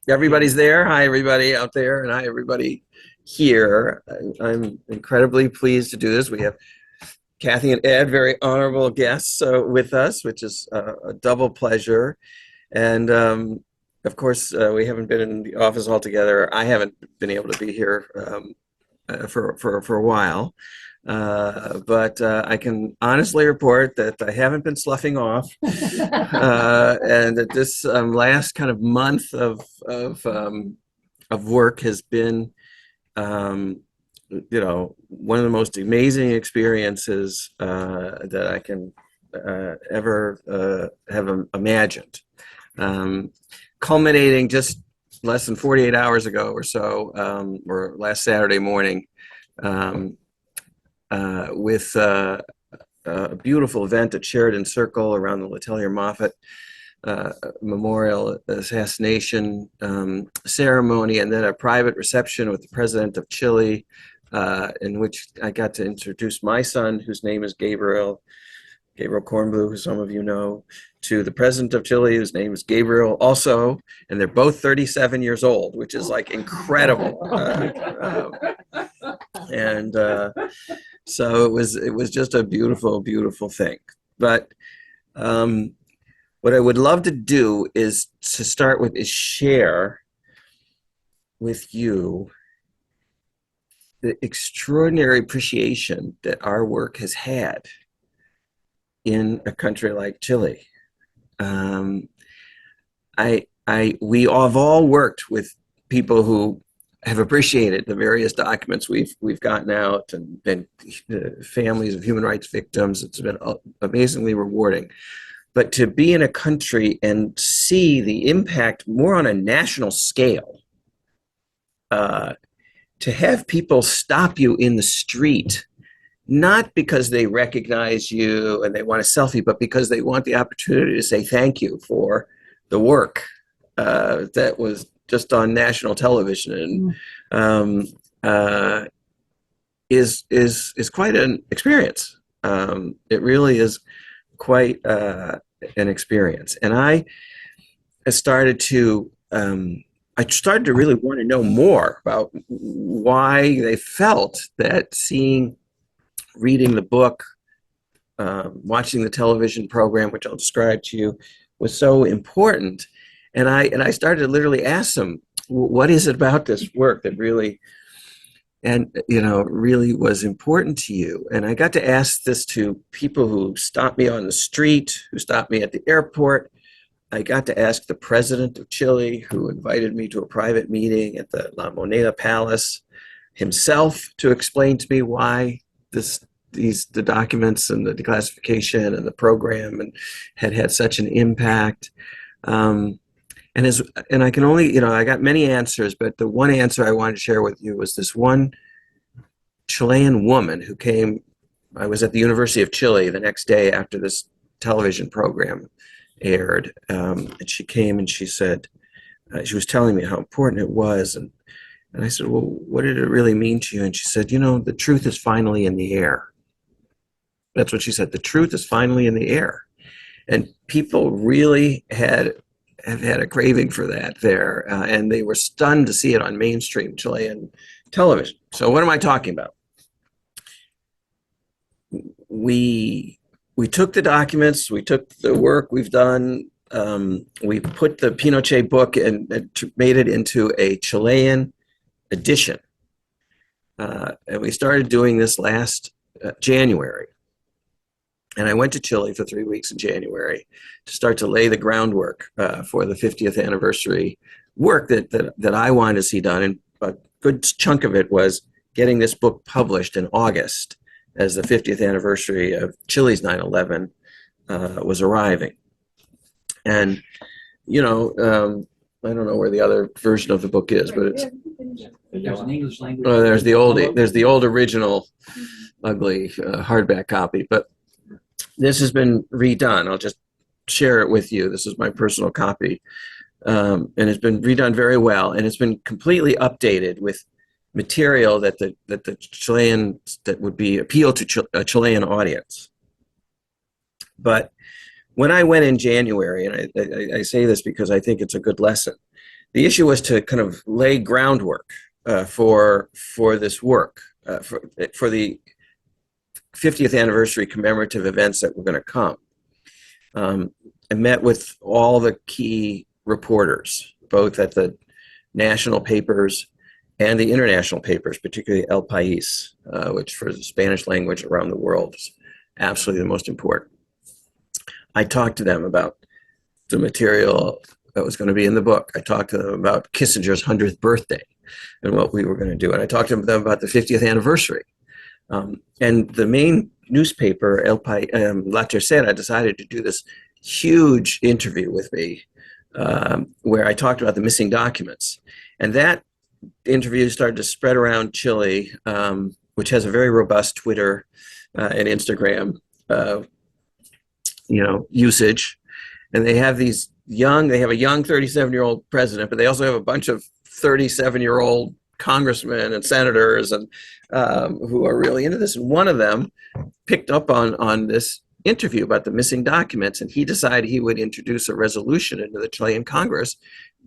Everybody's there. Hi, everybody out there, and hi, everybody here. I'm incredibly pleased to do this. We have Kathy and Ed, very honorable guests with us, which is a double pleasure. And of course, we haven't been in the office altogether. I haven't been able to be here for a while. But I can honestly report that I haven't been sloughing off, and that this last kind of month of work has been, one of the most amazing experiences that I can ever have imagined. Culminating just less than 48 hours ago or so, or last Saturday morning, with a beautiful event at Sheridan Circle around the Letelier Moffett Memorial Assassination ceremony, and then a private reception with the president of Chile, in which I got to introduce my son, whose name is Gabriel Kornbluh, who some of you know, to the president of Chile, whose name is Gabriel also, and they're both 37 years old, which is like incredible. And so it was just a beautiful, beautiful thing. But what I would love to do is to start with is share with you the extraordinary appreciation that our work has had in a country like Chile. We have all worked with people who have appreciated the various documents we've gotten out, and families of human rights victims. It's been amazingly rewarding. But to be in a country and see the impact more on a national scale, to have people stop you in the street, not because they recognize you and they want a selfie, but because they want the opportunity to say thank you for the work that was just on national television, and is quite an experience. It really is quite an experience, and I started to really want to know more about why they felt that reading the book, watching the television program, which I'll describe to you, was so important. And I started to literally ask them, what is it about this work that really was important to you? And I got to ask this to people who stopped me on the street, who stopped me at the airport. I got to ask the president of Chile, who invited me to a private meeting at the La Moneda Palace himself, to explain to me why the documents and the declassification and the program had such an impact. And I can only, I got many answers, but the one answer I wanted to share with you was this one Chilean woman who came. I was at the University of Chile the next day after this television program aired, and she came and she said, she was telling me how important it was, and I said, well, what did it really mean to you? And she said, the truth is finally in the air. That's what she said. The truth is finally in the air. And people really have had a craving for that there, and they were stunned to see it on mainstream Chilean television. So what am I talking about? We took the documents, we took the work we've done, we put the Pinochet book and made it into a Chilean edition. And we started doing this last January. And I went to Chile for 3 weeks in January to start to lay the groundwork for the 50th anniversary work that I wanted to see done. And a good chunk of it was getting this book published in August, as the 50th anniversary of Chile's 9/11 was arriving. And, I don't know where the other version of the book is, but it's there's an English language. There's the old original ugly hardback copy, but this has been redone. I'll just share it with you. This is my personal copy, and it's been redone very well, and it's been completely updated with material that the Chilean, that would be appeal to a Chilean audience. But when I went in January, and I say this because I think it's a good lesson, the issue was to kind of lay groundwork for this work for the 50th anniversary commemorative events that were going to come. I met with all the key reporters, both at the national papers and the international papers, particularly El País, which for the Spanish language around the world is absolutely the most important. I talked to them about the material that was going to be in the book. I talked to them about Kissinger's 100th birthday and what we were going to do. And I talked to them about the 50th anniversary. And the main newspaper, La Tercera, decided to do this huge interview with me where I talked about the missing documents. And that interview started to spread around Chile, which has a very robust Twitter and Instagram usage. And they have a young 37-year-old president, but they also have a bunch of 37-year-old congressmen and senators and who are really into this. And one of them picked up on this interview about the missing documents, and he decided he would introduce a resolution into the Chilean Congress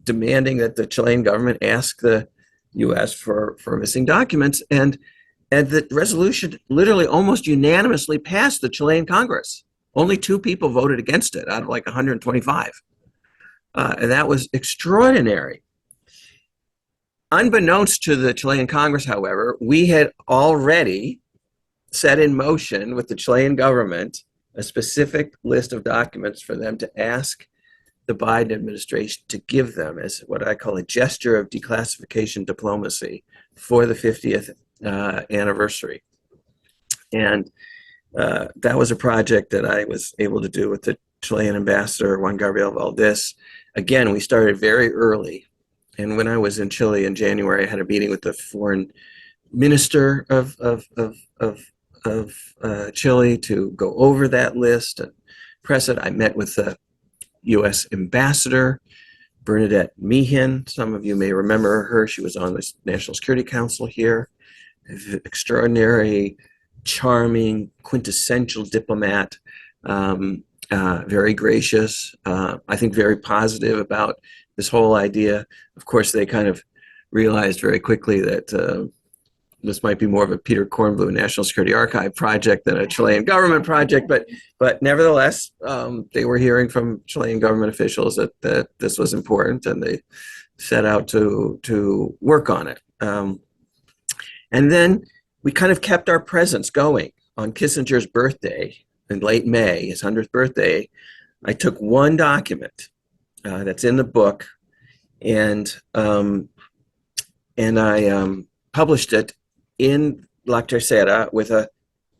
demanding that the Chilean government ask the U.S. for missing documents. And the resolution literally almost unanimously passed the Chilean Congress. Only 2 people voted against it out of like 125. And that was extraordinary. Unbeknownst to the Chilean Congress, however, we had already set in motion with the Chilean government a specific list of documents for them to ask the Biden administration to give them as what I call a gesture of declassification diplomacy for the 50th anniversary. And that was a project that I was able to do with the Chilean ambassador, Juan Gabriel Valdez. Again, we started very early. And when I was in Chile in January, I had a meeting with the foreign minister of Chile to go over that list and press it. I met with the U.S. ambassador, Bernadette Meehan. Some of you may remember her. She was on the National Security Council here. Extraordinary, charming, quintessential diplomat, very gracious, I think very positive about this whole idea. Of course, they kind of realized very quickly that this might be more of a Peter Kornbluh National Security Archive project than a Chilean government project, but nevertheless, they were hearing from Chilean government officials that this was important, and they set out to work on it. And then we kind of kept our presence going. On Kissinger's birthday, in late May, his 100th birthday, I took one document that's in the book, and I published it in La Tercera with a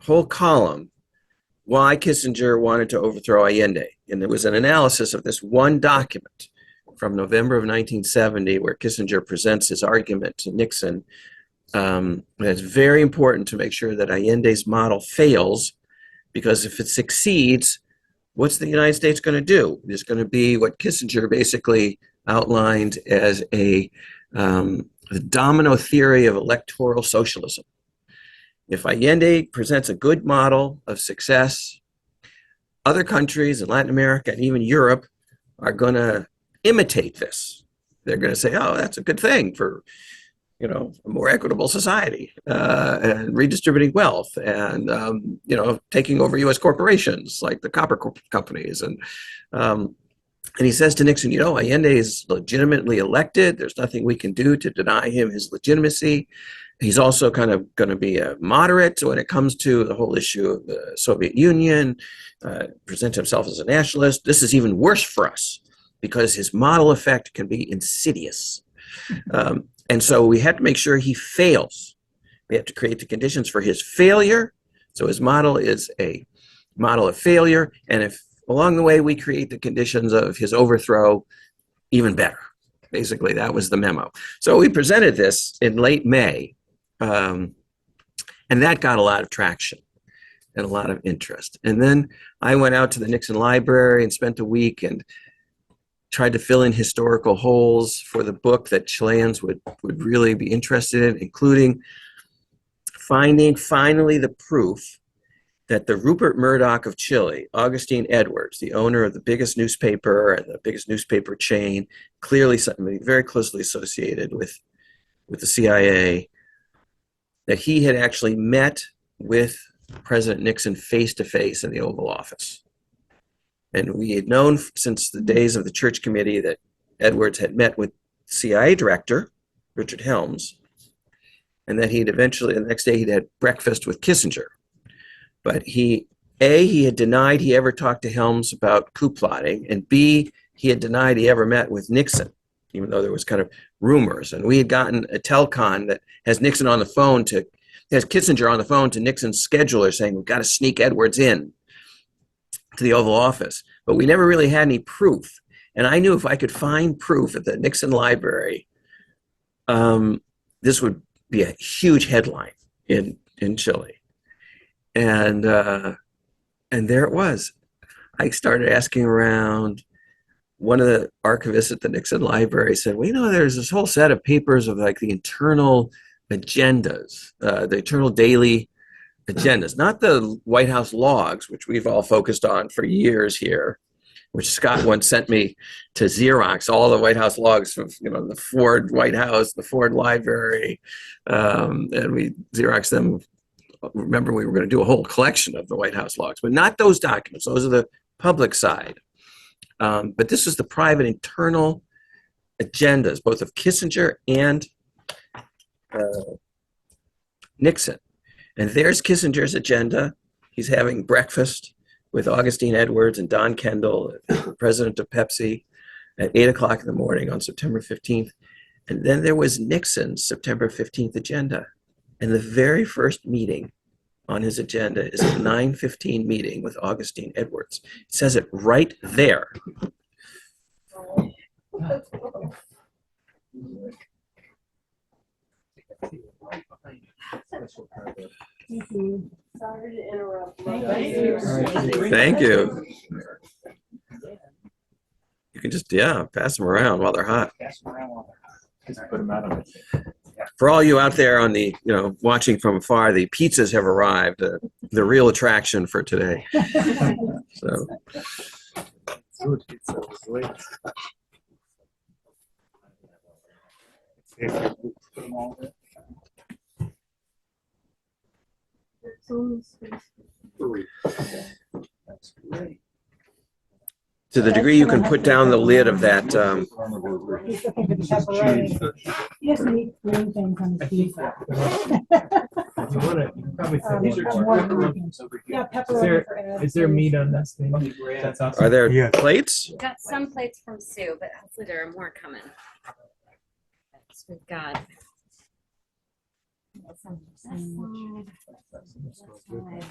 whole column, why Kissinger wanted to overthrow Allende. And there was an analysis of this one document from November of 1970 where Kissinger presents his argument to Nixon. It's very important to make sure that Allende's model fails, because if it succeeds, what's the United States going to do? It's going to be what Kissinger basically outlined as the domino theory of electoral socialism. If Allende presents a good model of success, other countries in Latin America and even Europe are going to imitate this. They're going to say, oh, that's a good thing for a more equitable society, and redistributing wealth, and taking over U.S. corporations like the copper companies. And he says to Nixon, Allende is legitimately elected. There's nothing we can do to deny him his legitimacy. He's also kind of going to be a moderate when it comes to the whole issue of the Soviet Union, present himself as a nationalist. This is even worse for us because his model effect can be insidious. And so we have to make sure he fails. We have to create the conditions for his failure. So his model is a model of failure. And if along the way we create the conditions of his overthrow, even better. Basically, that was the memo. So we presented this in late May, and that got a lot of traction and a lot of interest. And then I went out to the Nixon Library and spent a week and tried to fill in historical holes for the book that Chileans would really be interested in, including finding finally the proof that the Rupert Murdoch of Chile, Augustine Edwards, the owner of the biggest newspaper and the biggest newspaper chain, clearly somebody very closely associated with the CIA, that he had actually met with President Nixon face to face in the Oval Office. And we had known since the days of the Church Committee that Edwards had met with CIA director Richard Helms, and that he'd eventually, the next day, he'd had breakfast with Kissinger. But he had denied he ever talked to Helms about coup plotting, and B, he had denied he ever met with Nixon, even though there was kind of rumors. And we had gotten a telcon that has Kissinger on the phone to Nixon's scheduler saying, we've got to sneak Edwards in to the Oval Office. But we never really had any proof. And I knew if I could find proof at the Nixon Library, this would be a huge headline in Chile. And there it was. I started asking around. One of the archivists at the Nixon Library said, well, there's this whole set of papers of like the internal agendas, the internal daily agendas, not the White House logs, which we've all focused on for years here, which Scott once sent me to Xerox, all the White House logs from, the Ford White House, the Ford Library, and we Xeroxed them. Remember, we were going to do a whole collection of the White House logs, but not those documents. Those are the public side. But this was the private internal agendas, both of Kissinger and Nixon. And there's Kissinger's agenda. He's having breakfast with Augustine Edwards and Don Kendall, the president of Pepsi, at 8 o'clock in the morning on September 15th. And then there was Nixon's September 15th agenda. And the very first meeting on his agenda is a 9:15 meeting with Augustine Edwards. It says it right there. Thank you. Sorry to interrupt. Thank you. You can just, pass them around while they're hot. Just put them out of it. For all you out there on the, watching from afar, the pizzas have arrived, the real attraction for today. So, Good pizza was late. Put them all there. That's great. to the degree you can put down the lid of that, He's looking for the pepperoni. He doesn't eat green things on his pizza. You want it, you can probably fit These are more more pepperonis over here. Yeah, pepperoni for Ed. Is there meat on this thing? That's awesome. are there Yeah. plates? We've got some plates from Sue, but hopefully there are more coming. So we've got some on this side.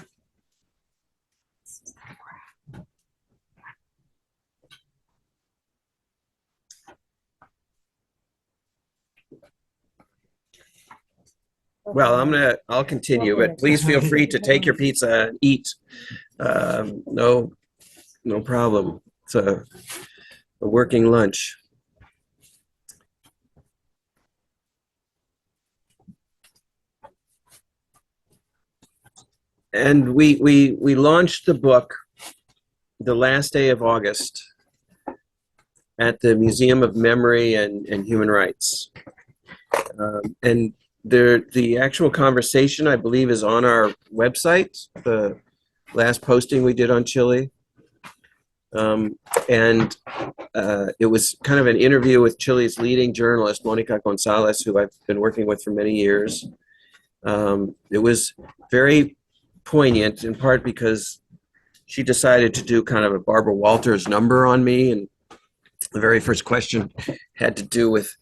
Well, I'll continue, but please feel free to take your pizza and eat. No problem. It's a working lunch. And we launched the book the last day of August at the Museum of Memory and Human Rights. And the actual conversation, I believe, is on our website, the last posting we did on Chile. It was kind of an interview with Chile's leading journalist, Monica Gonzalez, who I've been working with for many years. It was very poignant, in part because she decided to do kind of a Barbara Walters number on me, and the very first question had to do with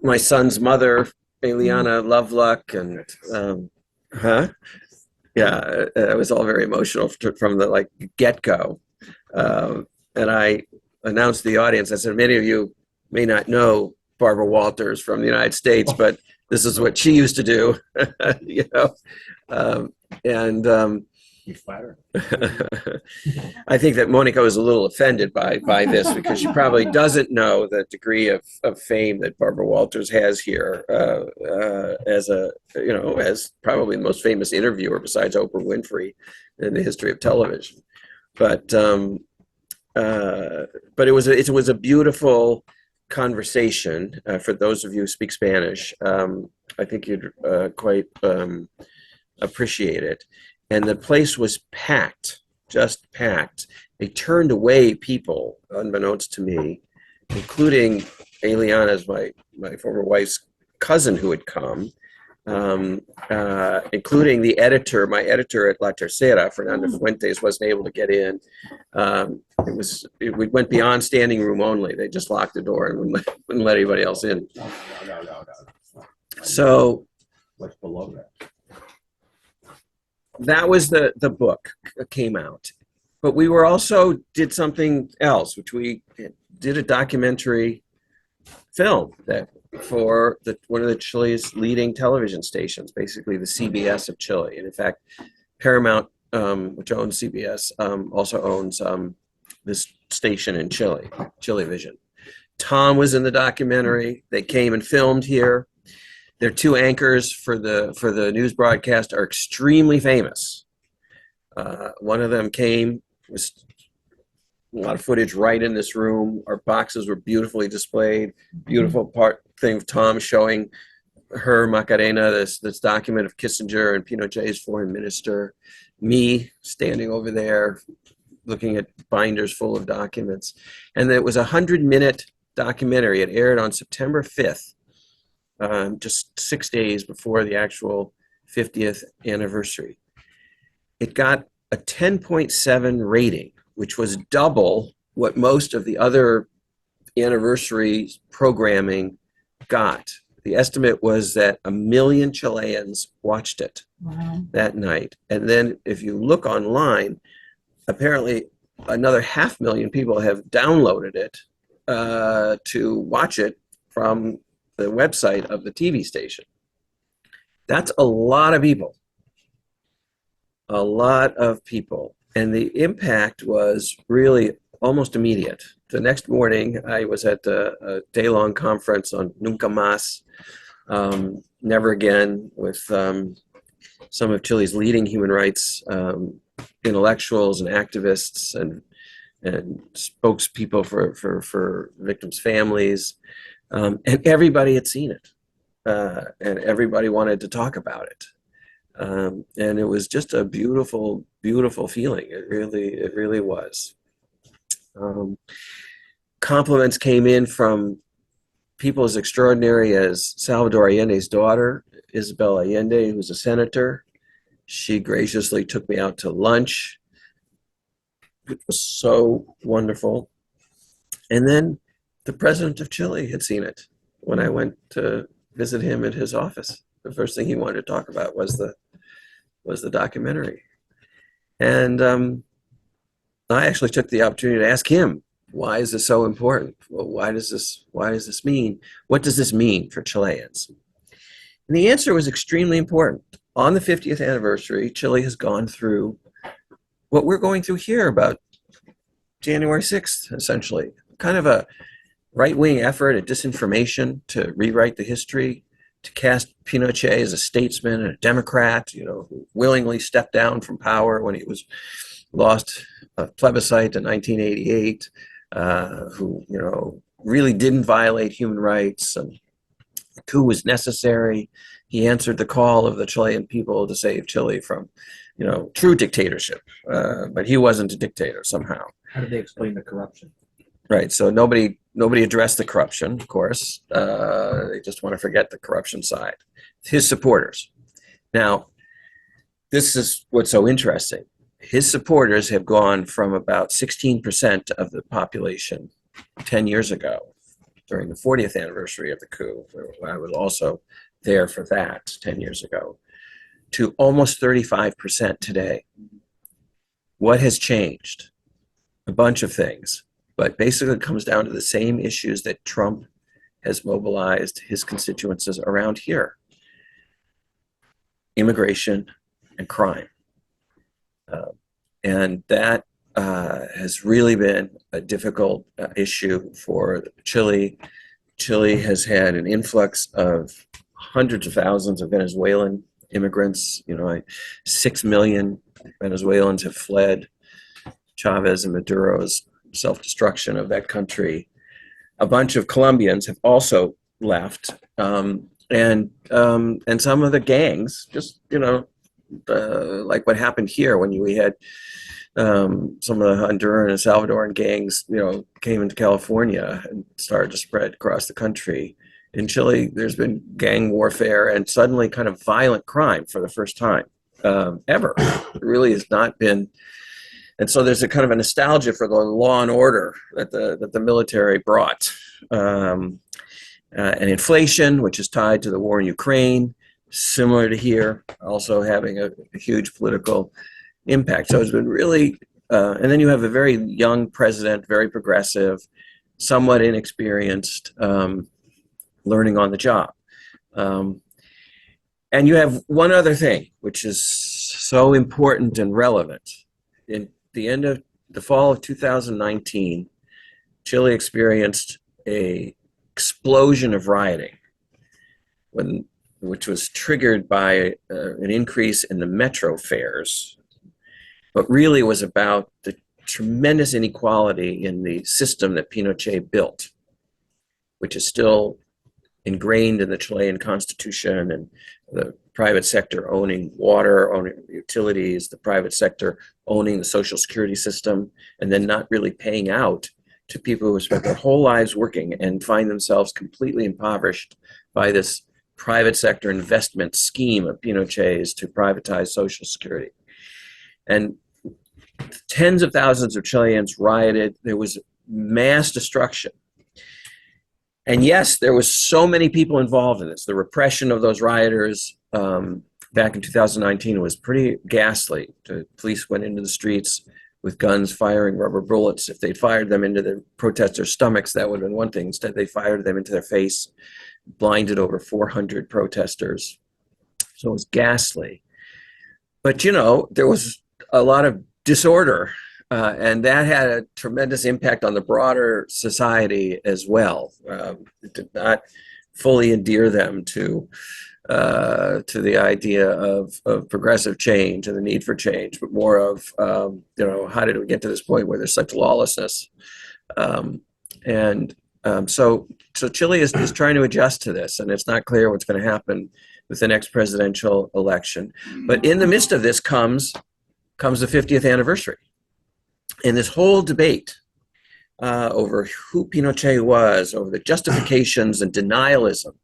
my son's mother, Eliana Loveluck, and it was all very emotional from the get-go. And I announced to the audience, I said, many of you may not know Barbara Walters from the United States, but this is what she used to do, He's flattered. I think that Monica was a little offended by this because she probably doesn't know the degree of fame that Barbara Walters has here as as probably the most famous interviewer besides Oprah Winfrey in the history of television. But it was a beautiful conversation for those of you who speak Spanish. I think you'd quite appreciate it. And the place was packed, just packed. They turned away people, unbeknownst to me, including Eliana's, my former wife's cousin who had come, including the editor. My editor at La Tercera, Fernando Fuentes, wasn't able to get in. We went beyond standing room only. They just locked the door and wouldn't let anybody else in. No. So What's below that? that was the book came out. But we were also did something else, which we did a documentary film that for one of the Chile's leading television stations, basically the CBS of Chile. And in fact, Paramount, which owns CBS, also owns this station in Chile, Chilevision. Tom was in the documentary. They came and filmed here. Their two anchors for the news broadcast are extremely famous. One of them came, was a lot of footage right in this room. Our boxes were beautifully displayed. Beautiful thing of Tom showing her Macarena, this document of Kissinger and Pinochet's foreign minister. Me standing over there looking at binders full of documents. And it was a 100-minute documentary. It aired on September 5th. Just 6 days before the actual 50th anniversary. It got a 10.7 rating, which was double what most of the other anniversary programming got. The estimate was that 1 million Chileans watched it that night. And then if you look online, apparently another 500,000 people have downloaded it to watch it from the website of the TV station. That's a lot of people. A lot of people. And the impact was really almost immediate. The next morning, I was at a day-long conference on Nunca Más, Never Again, with some of Chile's leading human rights intellectuals and activists and spokespeople for victims' families. And everybody had seen it, and everybody wanted to talk about it. And it was just a beautiful, beautiful feeling. It really was. Compliments came in from people as extraordinary as Salvador Allende's daughter, Isabel Allende, who's a senator. She graciously took me out to lunch. It was so wonderful. And then the president of Chile had seen it when I went to visit him at his office. The first thing he wanted to talk about was the documentary. And I actually took the opportunity to ask him, why is this so important? Well, why does this mean? What does this mean for Chileans? And the answer was extremely important. On the 50th anniversary, Chile has gone through what we're going through here about January 6th, essentially. Kind of a right-wing effort at disinformation to rewrite the history, to cast Pinochet as a statesman and a Democrat, who willingly stepped down from power when he was lost a plebiscite in 1988, who, really didn't violate human rights. And the coup was necessary. He answered the call of the Chilean people to save Chile from, true dictatorship. But he wasn't a dictator somehow. How did they explain the corruption? Right. So nobody addressed the corruption, of course. They just want to forget the corruption side. His supporters. Now, this is what's so interesting. His supporters have gone from about 16% of the population 10 years ago, during the 40th anniversary of the coup, where I was also there for that 10 years ago, to almost 35% today. What has changed? A bunch of things. But basically it comes down to the same issues that Trump has mobilized his constituencies around here. Immigration and crime. And that has really been a difficult issue for Chile. Chile has had an influx of hundreds of thousands of Venezuelan immigrants. 6 million Venezuelans have fled Chavez and Maduro's self-destruction of that country. A bunch of Colombians have also left, and some of the gangs, just like what happened here when we had some of the Honduran and Salvadoran gangs, came into California and started to spread across the country. In Chile, there's been gang warfare and suddenly kind of violent crime for the first time ever. It really has not been. And so there's a kind of a nostalgia for the law and order that the military brought, and inflation, which is tied to the war in Ukraine, similar to here, also having a huge political impact. So it's been really, and then you have a very young president, very progressive, somewhat inexperienced, learning on the job. And you have one other thing, which is so important and relevant. In the fall of 2019, Chile experienced a explosion of rioting, which was triggered by an increase in the metro fares, but really was about the tremendous inequality in the system that Pinochet built, which is still ingrained in the Chilean constitution, and the private sector owning water, owning utilities, the private sector owning the social security system, and then not really paying out to people who have spent their whole lives working and find themselves completely impoverished by this private sector investment scheme of Pinochet's to privatize social security. And tens of thousands of Chileans rioted. There was mass destruction. And yes, there was so many people involved in this. The repression of those rioters back in 2019 was pretty ghastly. The police went into the streets with guns, firing rubber bullets. If they fired them into the protesters' stomachs, that would have been one thing. Instead, they fired them into their face, blinded over 400 protesters. So it was ghastly. But, there was a lot of disorder, and that had a tremendous impact on the broader society as well. It did not fully endear them to the idea of progressive change and the need for change, but more of, how did we get to this point where there's such lawlessness? So Chile is trying to adjust to this, and it's not clear what's going to happen with the next presidential election. But in the midst of this comes the 50th anniversary. And this whole debate over who Pinochet was, over the justifications and denialism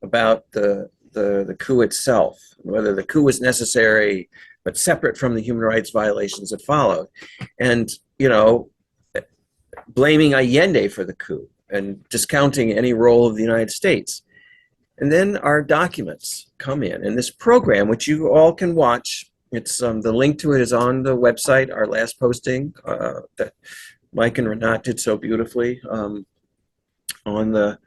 about the coup itself, whether the coup was necessary, but separate from the human rights violations that followed. And, blaming Allende for the coup and discounting any role of the United States. And then our documents come in. And this program, which you all can watch, it's the link to it is on the website, our last posting that Mike and Renat did so beautifully for the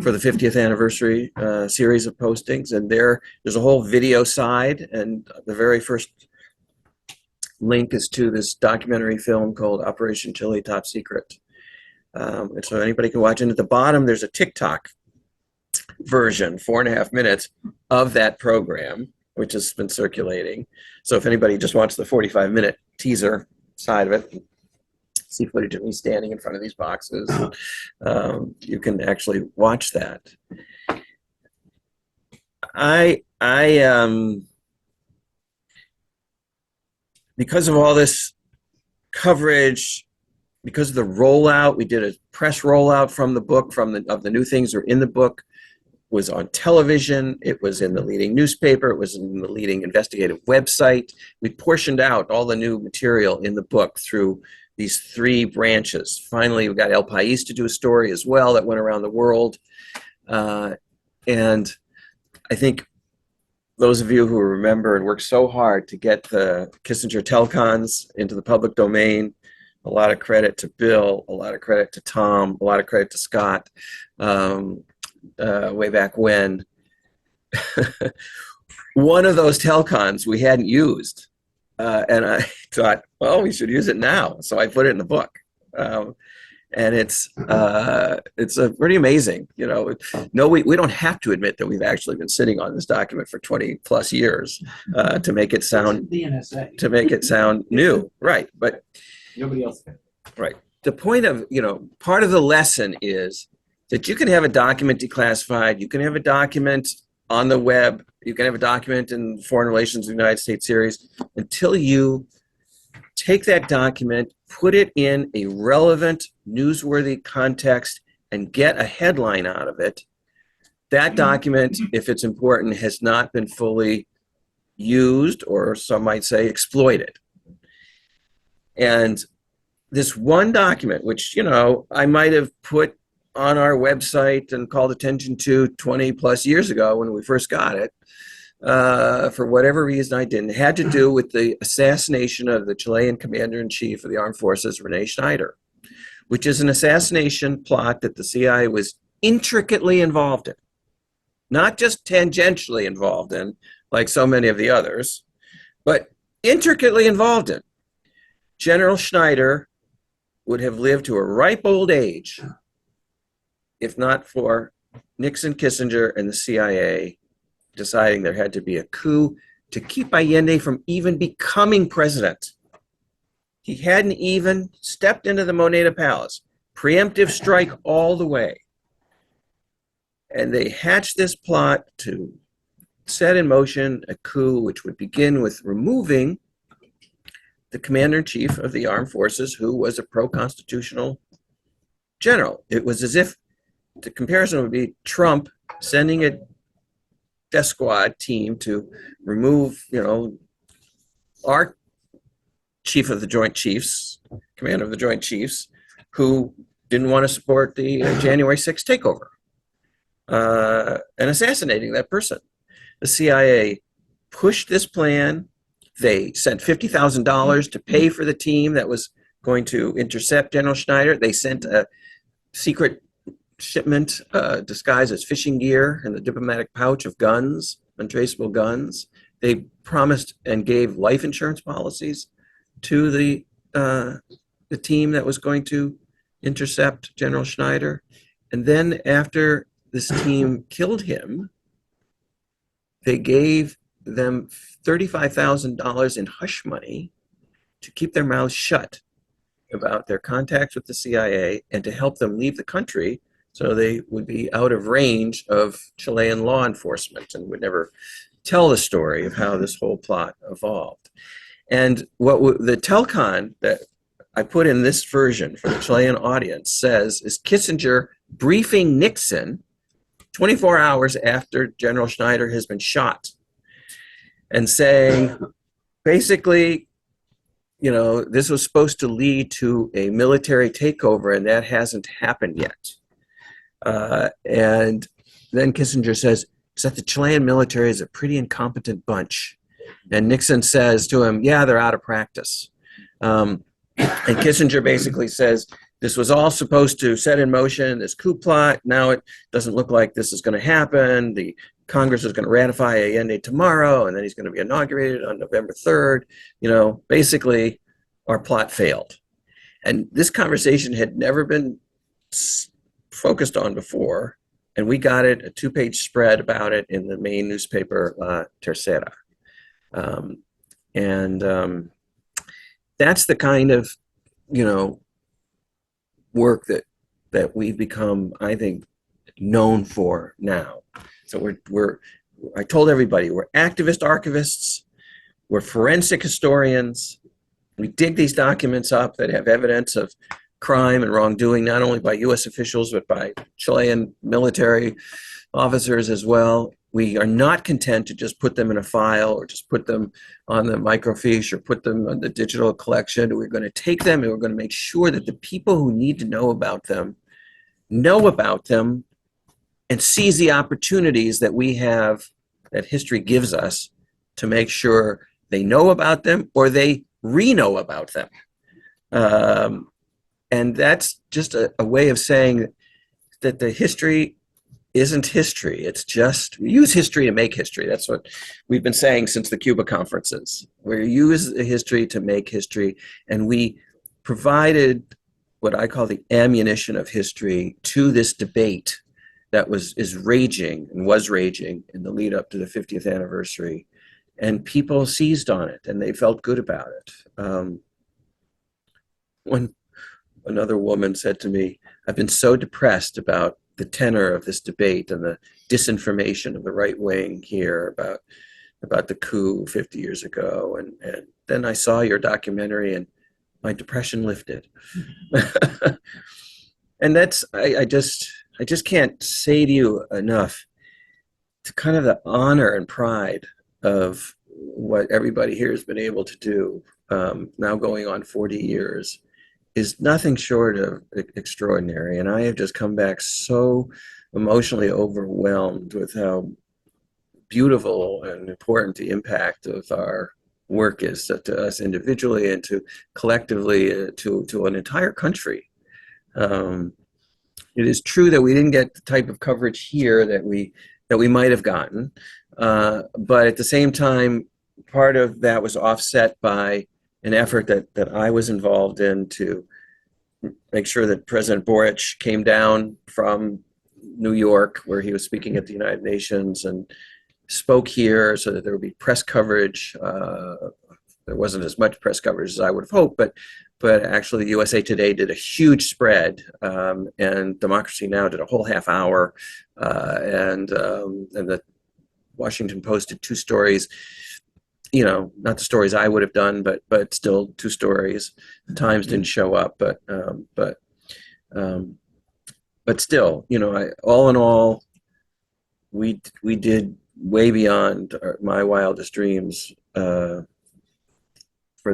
50th anniversary series of postings. And there's a whole video side, and the very first link is to this documentary film called Operation Chile Top Secret. And so anybody can watch. And at the bottom, there's a TikTok version, 4.5 minutes of that program, which has been circulating. So if anybody just wants the 45-minute teaser side of it, see footage of me standing in front of these boxes, you can actually watch that. Because of all this coverage, because of the rollout, we did a press rollout from the book, of the new things that are in the book. Was on television, it was in the leading newspaper, it was in the leading investigative website. We portioned out all the new material in the book through these 3 branches. Finally, we got El País to do a story as well that went around the world. And I think those of you who remember and worked so hard to get the Kissinger telecons into the public domain, a lot of credit to Bill, a lot of credit to Tom, a lot of credit to Scott. Way back when. One of those telecons we hadn't used And I thought, well, we should use it now. So I put it in the book. And it's a pretty amazing, no, we don't have to admit that we've actually been sitting on this document for 20 plus years to make it sound The NSA. new. Right. But Nobody else can. right. The point of, part of the lesson is that you can have a document declassified, you can have a document on the web, you can have a document in Foreign Relations of the United States series until you take that document, put it in a relevant, newsworthy context, and get a headline out of it. That document, if it's important, has not been fully used, or some might say exploited. And this one document, which, I might have put on our website and called attention to 20 plus years ago when we first got it, for whatever reason I didn't, it had to do with the assassination of the Chilean commander-in-chief of the armed forces, Rene Schneider, which is an assassination plot that the CIA was intricately involved in, not just tangentially involved in, like so many of the others, but intricately involved in. General Schneider would have lived to a ripe old age if not for Nixon, Kissinger, and the CIA deciding there had to be a coup to keep Allende from even becoming president. He hadn't even stepped into the Moneda Palace. Preemptive strike all the way. And they hatched this plot to set in motion a coup which would begin with removing the commander-in-chief of the armed forces, who was a pro-constitutional general. It was as if the comparison would be Trump sending a death squad team to remove, our chief of the Joint Chiefs, commander of the Joint Chiefs, who didn't want to support the January 6th takeover, and assassinating that person. The CIA pushed this plan. They sent $50,000 to pay for the team that was going to intercept General Schneider. They sent a secret shipment disguised as fishing gear in the diplomatic pouch of guns, untraceable guns. They promised and gave life insurance policies to the team that was going to intercept General Schneider. And then after this team killed him, they gave them $35,000 in hush money to keep their mouths shut about their contacts with the CIA and to help them leave the country so they would be out of range of Chilean law enforcement and would never tell the story of how this whole plot evolved. And what the telecon that I put in this version for the Chilean audience says is Kissinger briefing Nixon 24 hours after General Schneider has been shot and saying, basically, this was supposed to lead to a military takeover, and that hasn't happened yet. And then Kissinger says, that the Chilean military is a pretty incompetent bunch. And Nixon says to him, yeah, they're out of practice. And Kissinger basically says, this was all supposed to set in motion this coup plot. Now it doesn't look like this is going to happen. The Congress is going to ratify Allende tomorrow, and then he's going to be inaugurated on November 3rd. Basically, our plot failed. And this conversation had never been focused on before, and we got it, a 2-page spread about it in the main newspaper, La Tercera. That's the kind of, work that we've become, I think, known for now. So I told everybody, we're activist archivists, we're forensic historians. We dig these documents up that have evidence of crime and wrongdoing, not only by U.S. officials, but by Chilean military officers as well. We are not content to just put them in a file or just put them on the microfiche or put them on the digital collection. We're going to take them and we're going to make sure that the people who need to know about them and seize the opportunities that we have, that history gives us, to make sure they know about them or they re-know about them. And that's just a way of saying that the history isn't history. It's just we use history to make history. That's what we've been saying since the Cuba conferences. We use history to make history, and we provided what I call the ammunition of history to this debate that is raging and was raging in the lead up to the 50th anniversary, and people seized on it and they felt good about it. When another woman said to me, "I've been so depressed about the tenor of this debate and the disinformation of the right wing here about the coup 50 years ago. And then I saw your documentary and my depression lifted." And that's, I just can't say to you enough to kind of the honor and pride of what everybody here has been able to do, now going on 40 years, is nothing short of extraordinary. And I have just come back so emotionally overwhelmed with how beautiful and important the impact of our work is to us individually and to collectively to an entire country. It is true that we didn't get the type of coverage here that we might have gotten, but at the same time, part of that was offset by an effort that I was involved in to make sure that President Boric came down from New York, where he was speaking at the United Nations, and spoke here so that there would be press coverage. There wasn't as much press coverage as I would have hoped, but actually USA Today did a huge spread, and Democracy Now! Did a whole half hour, and the Washington Post did 2 stories. Not the stories I would have done, but still 2 stories. The Times didn't show up, but still, all in all, we did way beyond my wildest dreams for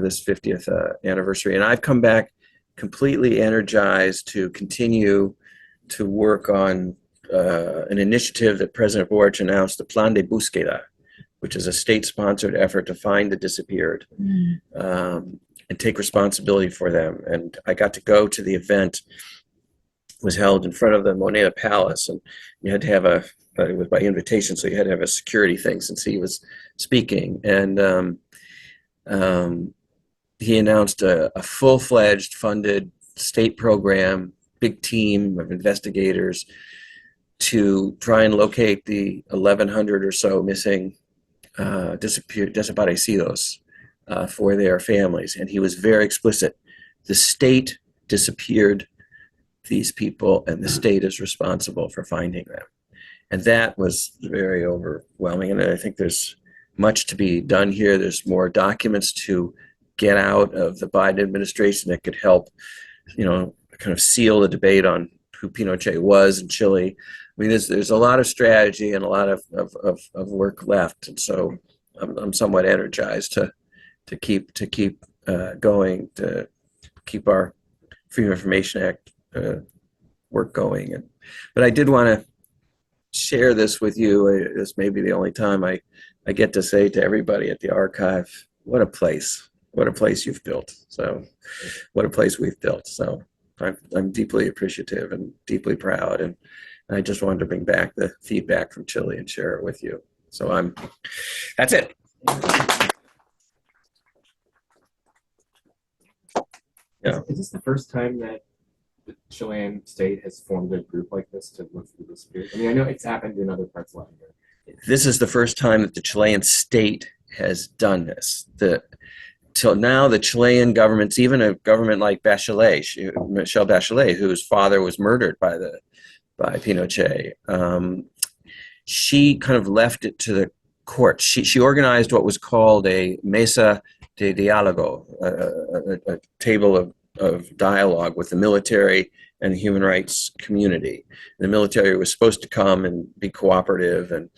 this 50th anniversary, and I've come back completely energized to continue to work on an initiative that President Boric announced, the Plan de Búsqueda, which is a state-sponsored effort to find the disappeared and take responsibility for them. And I got to go to the event. It was held in front of the Moneda Palace, and you had to have it was by invitation, so you had to have a security thing since he was speaking. And he announced a full-fledged funded state program, big team of investigators to try and locate the 1,100 or so missing desaparecidos for their families. And he was very explicit. The state disappeared these people, and the state is responsible for finding them. And that was very overwhelming. And I think there's much to be done here. There's more documents to get out of the Biden administration that could help, kind of seal the debate on who Pinochet was in Chile. I mean, there's a lot of strategy and a lot of work left, and so I'm somewhat energized to keep going, to keep our Freedom of Information Act work going. But I did want to share this with you. This may be the only time I get to say to everybody at the archive, what a place you've built. So, what a place we've built. So, I'm deeply appreciative and deeply proud, and I just wanted to bring back the feedback from Chile and share it with you. So that's it. Yeah. Is this the first time that the Chilean state has formed a group like this to look through this period? I mean, I know it's happened in other parts of Latin America. This is the first time that the Chilean state has done this. Till now, the Chilean governments, even a government like Michelle Bachelet, whose father was murdered by Pinochet, she kind of left it to the courts. She organized what was called a mesa de diálogo, a table of dialogue with the military and the human rights community. The military was supposed to come and be cooperative and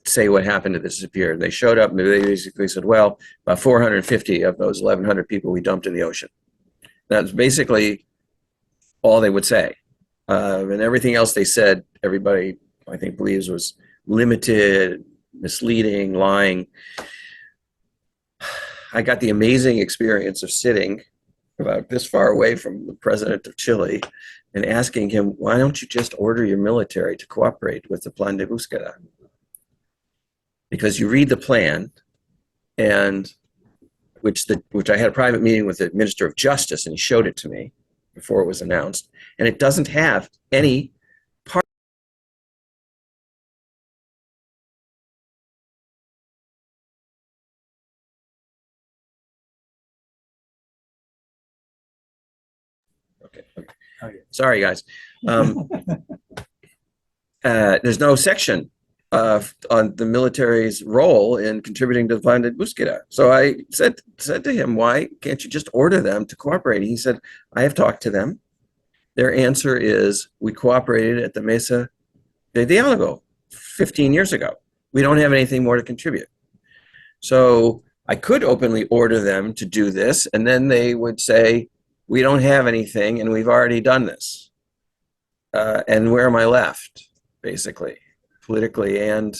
say what happened to the disappeared. They showed up and they basically said, well, about 450 of those 1,100 people we dumped in the ocean. That's basically all they would say. And everything else they said, everybody, I think, believes was limited, misleading, lying. I got the amazing experience of sitting about this far away from the president of Chile and asking him, why don't you just order your military to cooperate with the Plan de Búsqueda? Because you read the plan, and which I had a private meeting with the Minister of Justice, and he showed it to me before it was announced, and it doesn't have any part. Okay. Oh, yeah. Sorry, guys. There's no section on the military's role in contributing to the Plan de Búsqueda. So I said to him, why can't you just order them to cooperate? He said, I have talked to them. Their answer is, we cooperated at the Mesa de Diálogo 15 years ago. We don't have anything more to contribute. So I could openly order them to do this, and then they would say, we don't have anything, and we've already done this. And where am I left, basically, politically and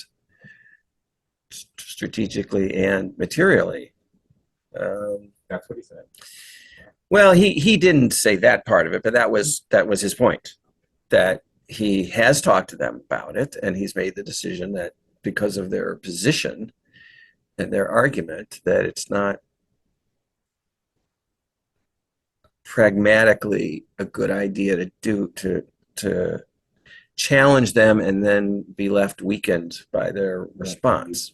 strategically and materially? That's what he said. Well, he didn't say that part of it, but that was his point, that he has talked to them about it, and he's made the decision that because of their position and their argument, that it's not pragmatically a good idea to challenge them and then be left weakened by their response.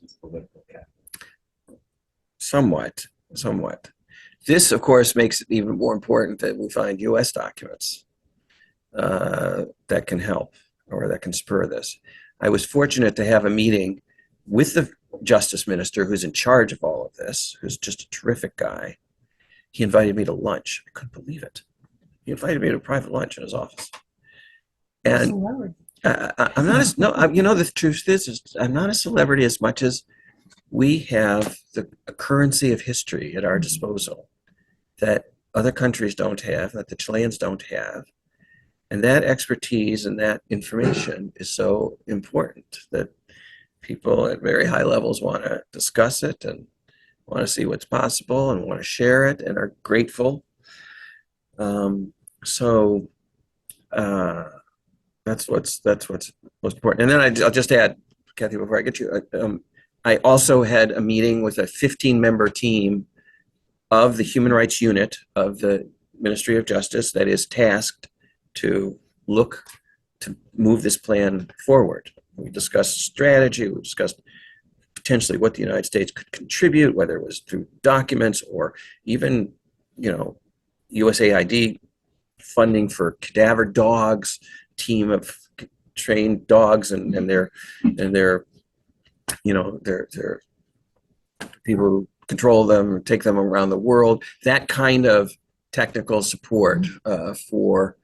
Somewhat. This, of course, makes it even more important that we find U.S. documents that can help or that can spur this. I was fortunate to have a meeting with the Justice Minister who's in charge of all of this, who's just a terrific guy. He invited me to lunch. I couldn't believe it. He invited me to a private lunch in his office. And Celebrity. I'm not the truth is I'm not a celebrity as much as we have a currency of history at our disposal that other countries don't have, that the Chileans don't have. And that expertise and that information is so important that people at very high levels want to discuss it and want to see what's possible and want to share it and are grateful. That's what's most important. And then I'll just add, Kathy, before I get you, I also had a meeting with a 15-member team of the Human Rights Unit of the Ministry of Justice that is tasked to look to move this plan forward. We discussed strategy, we discussed potentially what the United States could contribute, whether it was through documents or even, USAID funding for cadaver dogs, team of trained dogs and their people who control them, take them around the world, that kind of technical support for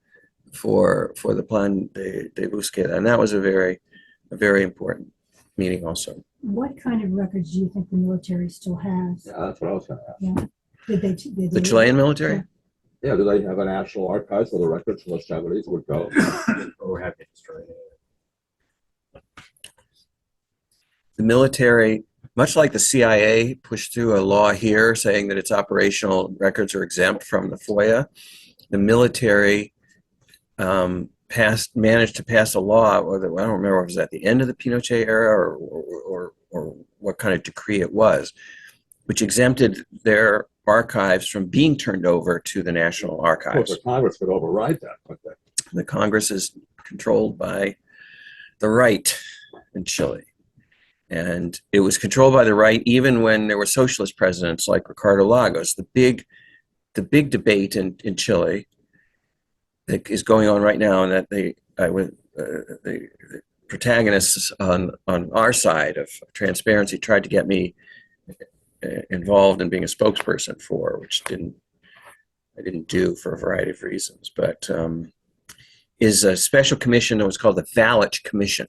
the Plan de Búsqueda. And that was a very important meeting also. What kind of records do you think the military still has? Yeah, that's what I was gonna ask. Yeah. Did The Chilean military? Yeah, do they have a national archives where the records from the 70s would go? Or have it destroyed. The military, much like the CIA, pushed through a law here saying that its operational records are exempt from the FOIA. The military managed to pass a law, or I don't remember if it was at the end of the Pinochet era or what kind of decree it was, which exempted their archives from being turned over to the National Of course, Archives. the Congress could override that, but The Congress is controlled by the right in Chile. And it was controlled by the right even when there were socialist presidents like Ricardo Lagos. The big debate in Chile that is going on right now, and that the protagonists on our side of transparency tried to get me involved in being a spokesperson for, which I didn't do for a variety of reasons, but is a special commission that was called the Valich Commission.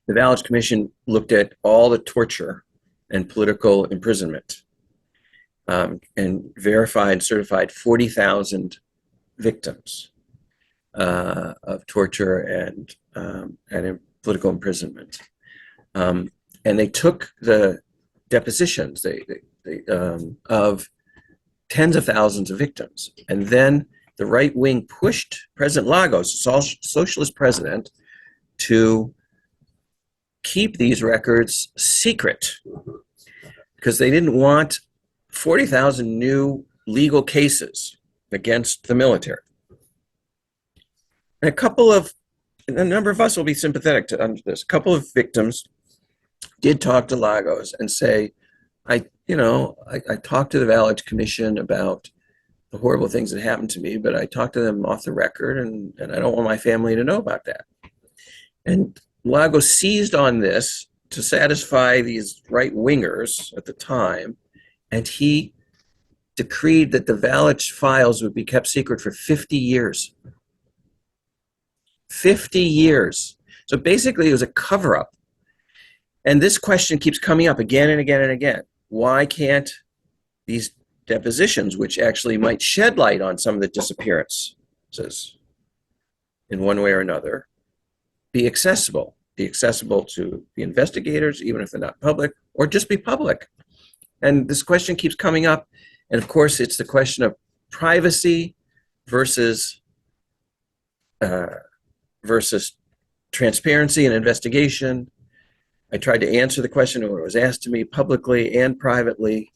The Valich Commission looked at all the torture and political imprisonment and verified and certified 40,000 victims of torture and political imprisonment. And they took the depositions of tens of thousands of victims. And then the right wing pushed President Lagos, socialist president, to keep these records secret because they didn't want 40,000 new legal cases against the military. And a number of us will be sympathetic to this. A couple of victims did talk to Lagos and say, I talked to the Valage Commission about the horrible things that happened to me, but I talked to them off the record, and I don't want my family to know about that. And Lagos seized on this to satisfy these right-wingers at the time, and he decreed that the Valage files would be kept secret for 50 years. 50 years. So basically, it was a cover-up. And this question keeps coming up again and again and again. Why can't these depositions, which actually might shed light on some of the disappearances in one way or another, be accessible to the investigators, even if they're not public, or just be public? And this question keeps coming up. And of course, it's the question of privacy versus transparency and investigation. I tried to answer the question when it was asked to me publicly and privately.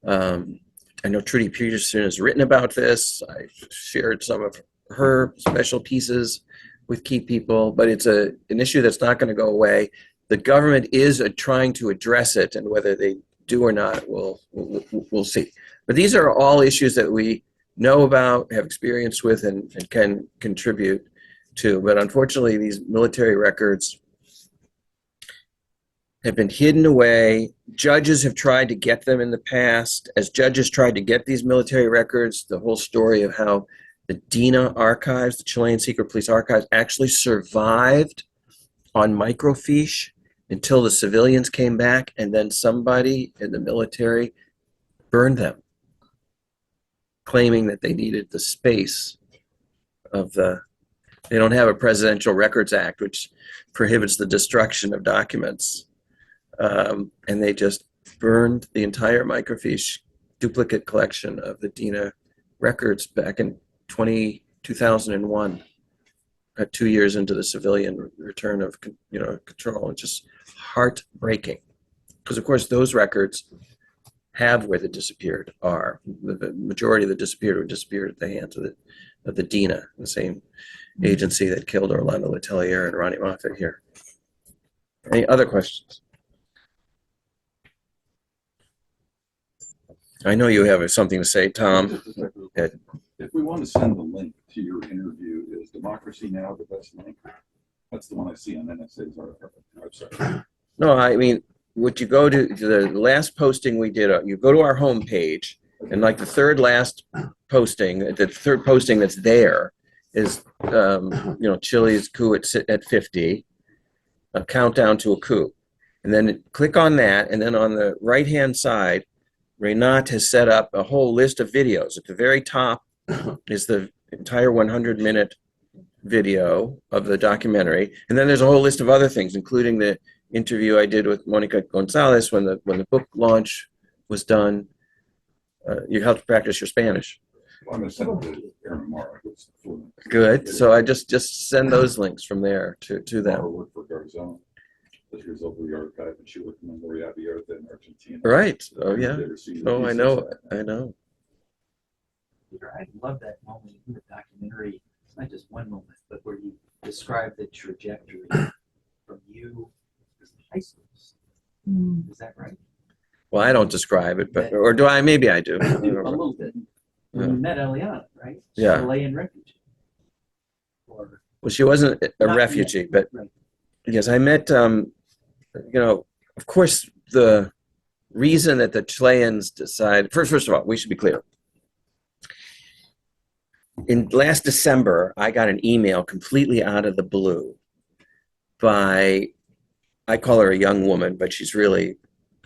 I know Trudy Peterson has written about this. I shared some of her special pieces with key people, but it's an issue that's not going to go away. The government is trying to address it, and whether they do or not, we'll see. But these are all issues that we know about, have experience with, and can contribute to. But unfortunately, these military records have been hidden away. Judges have tried to get them in the past. As judges tried to get these military records, the whole story of how the DINA archives, the Chilean Secret Police archives, actually survived on microfiche until the civilians came back, and then somebody in the military burned them, claiming that they needed the space of they don't have a Presidential Records Act, which prohibits the destruction of documents. And they just burned the entire microfiche duplicate collection of the DINA records back in 2001, 2 years into the civilian return of control. It's just heartbreaking, because of course those records have where the disappeared are. The majority of the disappeared were disappeared at the hands of the DINA, the same agency that killed Orlando Letelier and Ronnie Moffett here. Any other questions? I know you have something to say, Tom. If we want to send the link to your interview, is Democracy Now! The best link? That's the one I see on NSA's website. No, I mean, would you go to the last posting we did? You go to our homepage, and like the third posting that's there is, Chile's coup at 50, a countdown to a coup. And then click on that, and then on the right-hand side, Renat has set up a whole list of videos. At the very top is the entire 100-minute video of the documentary. And then there's a whole list of other things, including the interview I did with Monica Gonzalez when the book launch was done. You helped practice your Spanish. Well, I'm going to send it to Aaron Marr. Good. So I just send those links from there to them. I worked for Garzón. She was over the archive, and she worked in Memoria Abierta in Argentina. Right. Oh, yeah. Oh, I know. Peter, I love that moment in the documentary. It's not just one moment, but where you describe the trajectory from you as a high school. Is that right? Well, I don't describe it, but or do I? Maybe I do. A little bit. When you met Eliana, right? Yeah. Chilean refugee. Well, she wasn't a refugee, but right. Yes, I met. Of course, the reason that the Chileans decide. First of all, we should be clear. In last December, I got an email completely out of the blue by, I call her a young woman, but she's really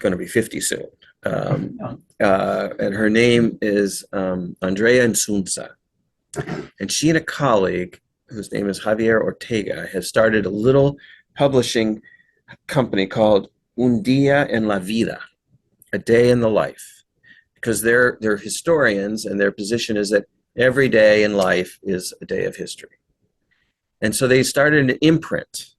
going to be 50 soon. And her name is Andrea Insunza. And she and a colleague, whose name is Javier Ortega, have started a little publishing company called Un Día en la Vida, A Day in the Life. because they're historians, and their position is that every day in life is a day of history. And so they started an imprint,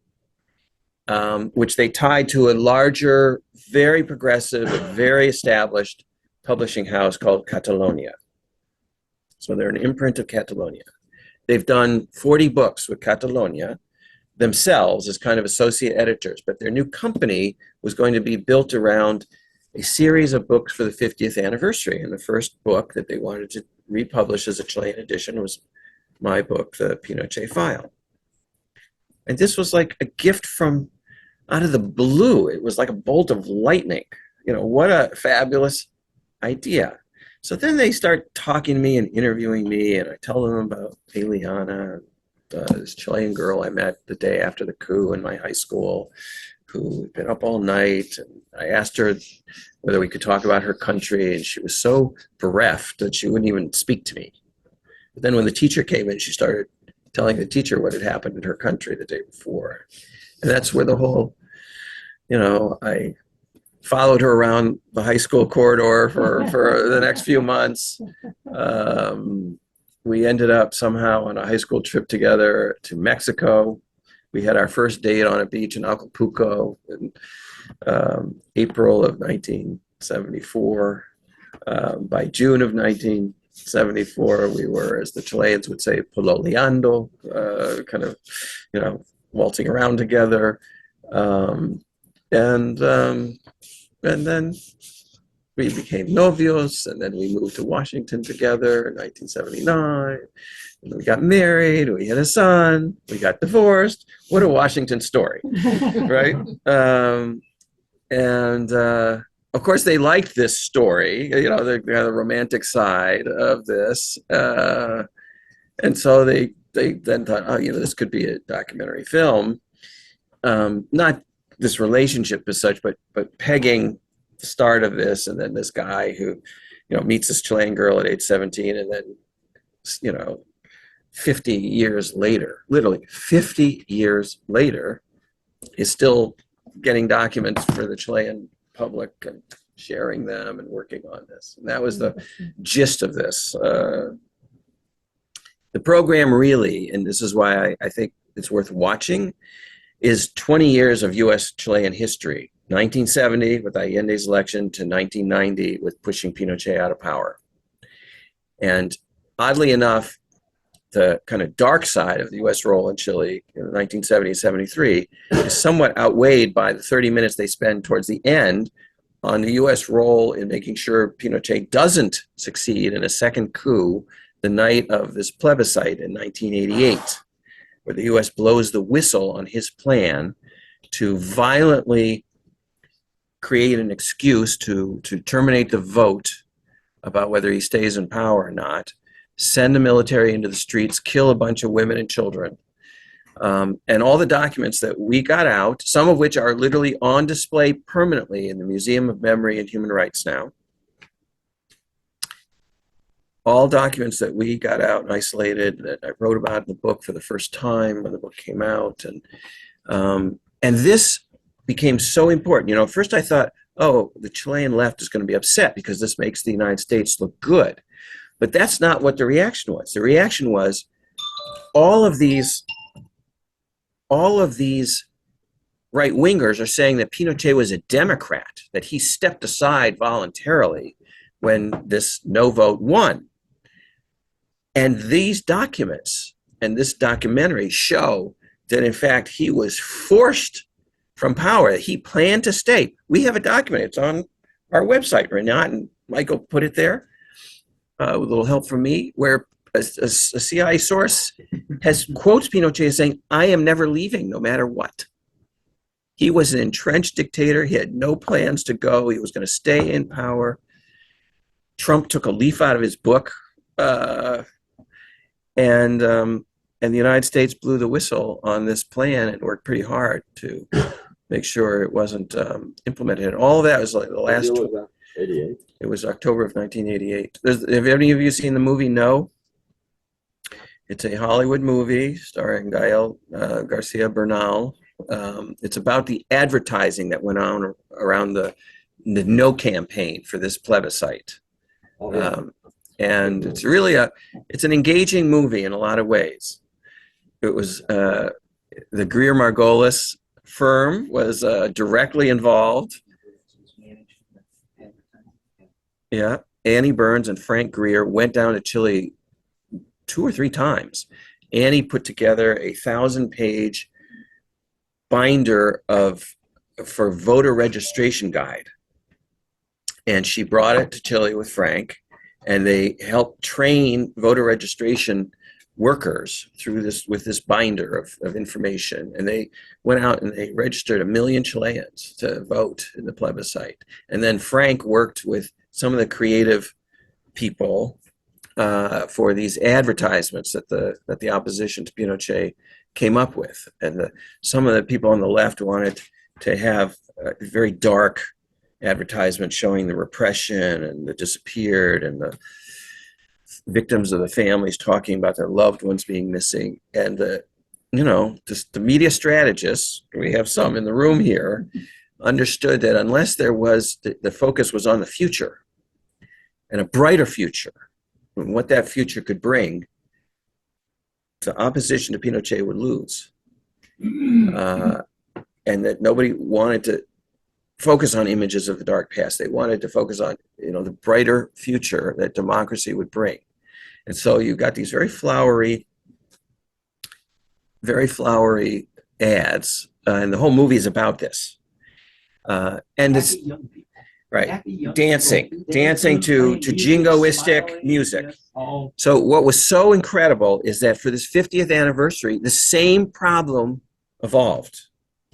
which they tied to a larger, very progressive, very established publishing house called Catalonia. So they're an imprint of Catalonia. They've done 40 books with Catalonia themselves as kind of associate editors, but their new company was going to be built around a series of books for the 50th anniversary. And the first book that they wanted to republish as a Chilean edition was my book, The Pinochet File. And this was like a gift from out of the blue. It was like a bolt of lightning. You know, what a fabulous idea. So then they start talking to me and interviewing me, and I tell them about Eliana, this Chilean girl I met the day after the coup in my high school, who had been up all night. And I asked her whether we could talk about her country, and she was so bereft that she wouldn't even speak to me. But then when the teacher came in, she started telling the teacher what had happened in her country the day before. And that's where the whole, I followed her around the high school corridor for the next few months. We ended up somehow on a high school trip together to Mexico. We had our first date on a beach in Acapulco in April of 1974. By June of 1974, we were, as the Chileans would say, pololeando, kind of, waltzing around together. And then we became novios, and then we moved to Washington together in 1979. And we got married, we had a son, we got divorced. What a Washington story, right? Of course, they liked this story, the romantic side of this. And so they then thought, this could be a documentary film. Not this relationship as such, but pegging the start of this, and then this guy who, meets this Chilean girl at age 17, and then, 50 years later, literally 50 years later, is still getting documents for the Chilean public and sharing them and working on this. And that was the gist of this. The program really, and this is why I think it's worth watching, is 20 years of U.S.-Chilean history, 1970 with Allende's election to 1990 with pushing Pinochet out of power. And oddly enough, the kind of dark side of the U.S. role in Chile in 1970 and 73 is somewhat outweighed by the 30 minutes they spend towards the end on the U.S. role in making sure Pinochet doesn't succeed in a second coup the night of this plebiscite in 1988, where the U.S. blows the whistle on his plan to violently create an excuse to terminate the vote about whether he stays in power or not, send the military into the streets, kill a bunch of women and children. And all the documents that we got out, some of which are literally on display permanently in the Museum of Memory and Human Rights now, all documents that we got out and isolated, that I wrote about in the book for the first time when the book came out. And this became so important. First I thought, oh, the Chilean left is going to be upset because this makes the United States look good. But that's not what the reaction was. The reaction was all of these right-wingers are saying that Pinochet was a Democrat, that he stepped aside voluntarily when this no vote won. And these documents and this documentary show that, in fact, he was forced from power. He planned to stay. We have a document. It's on our website right now, and Michael put it there with a little help from me, where a CIA source quotes Pinochet as saying, "I am never leaving, no matter what." He was an entrenched dictator. He had no plans to go. He was going to stay in power. Trump took a leaf out of his book, and the United States blew the whistle on this plan and worked pretty hard to make sure it wasn't implemented. And all of that was like the last. 88. It was October of 1988. Have any of you seen the movie No? It's a Hollywood movie starring Gael Garcia Bernal. It's about the advertising that went on around the No campaign for this plebiscite. Oh, yeah. And it's really it's an engaging movie in a lot of ways. It was the Greer Margolis firm was directly involved. Yeah, Annie Burns and Frank Greer went down to Chile 2 or 3 times. Annie put together a 1,000-page binder for voter registration guide, and she brought it to Chile with Frank, and they helped train voter registration workers through this with this binder of information. And they went out and they registered 1 million Chileans to vote in the plebiscite. And then Frank worked with some of the creative people for these advertisements that the opposition to Pinochet came up with. And some of the people on the left wanted to have a very dark advertisement showing the repression and the disappeared and the victims of the families talking about their loved ones being missing. And just the media strategists, we have some in the room here, understood that unless there was the focus was on the future and a brighter future and what that future could bring, the opposition to Pinochet would lose. And that nobody wanted to focus on images of the dark past. They wanted to focus on, the brighter future that democracy would bring. And so you got these very flowery ads, and the whole movie is about this. And it's Young people. right, Happy young dancing people. to Playing jingoistic smiling, music. yes, all So what was so incredible is that for this 50th anniversary, the same problem evolved.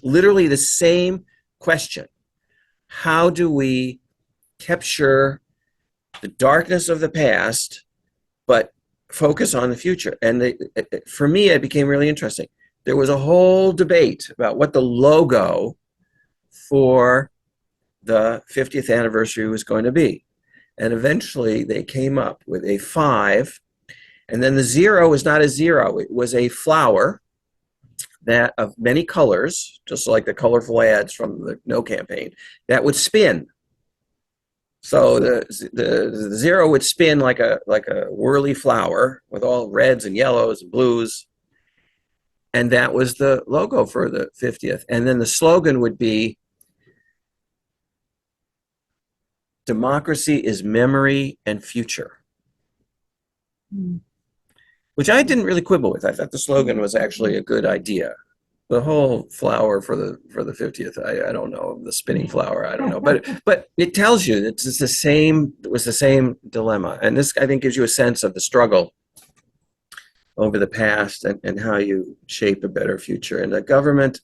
Literally the same question. How do we capture the darkness of the past, but focus on the future? And for me, it became really interesting. There was a whole debate about what the logo for the 50th anniversary was going to be. And eventually they came up with a 5. And then the 0 was not a 0. It was a flower that of many colors, just like the colorful ads from the No campaign, that would spin. So the 0 would spin like a whirly flower with all reds and yellows and blues. And that was the logo for the 50th. And then the slogan would be, democracy is memory and future. Which I didn't really quibble with. I thought the slogan was actually a good idea. The whole flower for the 50th, I don't know, the spinning flower, I don't know. But it tells you that it was the same dilemma. And this, I think, gives you a sense of the struggle over the past and how you shape a better future. And the government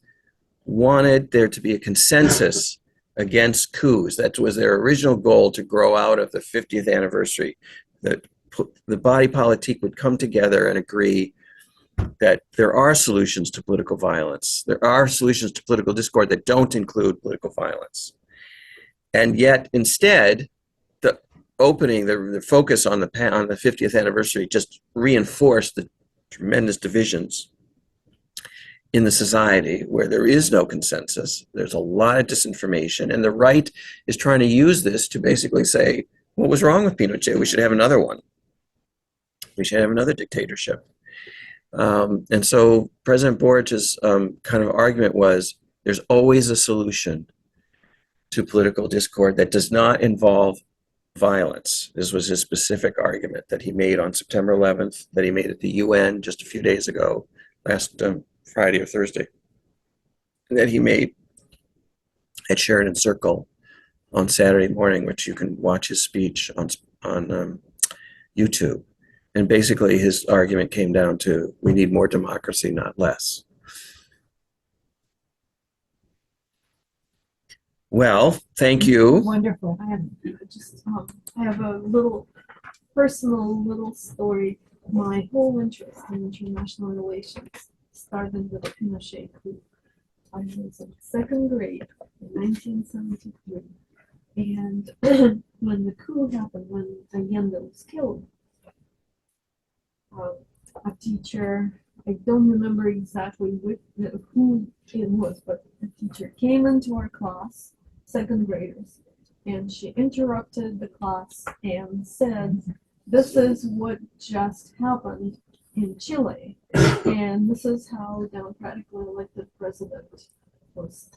wanted there to be a consensus against coups. That was their original goal, to grow out of the 50th anniversary, that the body politique would come together and agree that there are solutions to political violence. There are solutions to political discord that don't include political violence. And yet, instead, the opening, the focus on the 50th anniversary just reinforced the tremendous divisions in the society where there is no consensus. There's a lot of disinformation, and the right is trying to use this to basically say, what was wrong with Pinochet? We should have another one. We should have another dictatorship. And so President Boric's kind of argument was, there's always a solution to political discord that does not involve violence. This was his specific argument that he made on September 11th, that he made at the UN just a few days ago, last Friday or Thursday, and that he made at Sheridan Circle on Saturday morning, which you can watch his speech on YouTube. And basically his argument came down to, we need more democracy, not less. Well, thank you. Wonderful. I have a little personal story. My whole interest in international relations started with the Pinochet coup. I was in 2nd grade in 1973. And when the coup happened, when Allende was killed, a teacher, I don't remember exactly who it was, but a teacher came into our class, 2nd graders, and she interrupted the class and said, "This is what just happened in Chile, and this is how democratically elected president was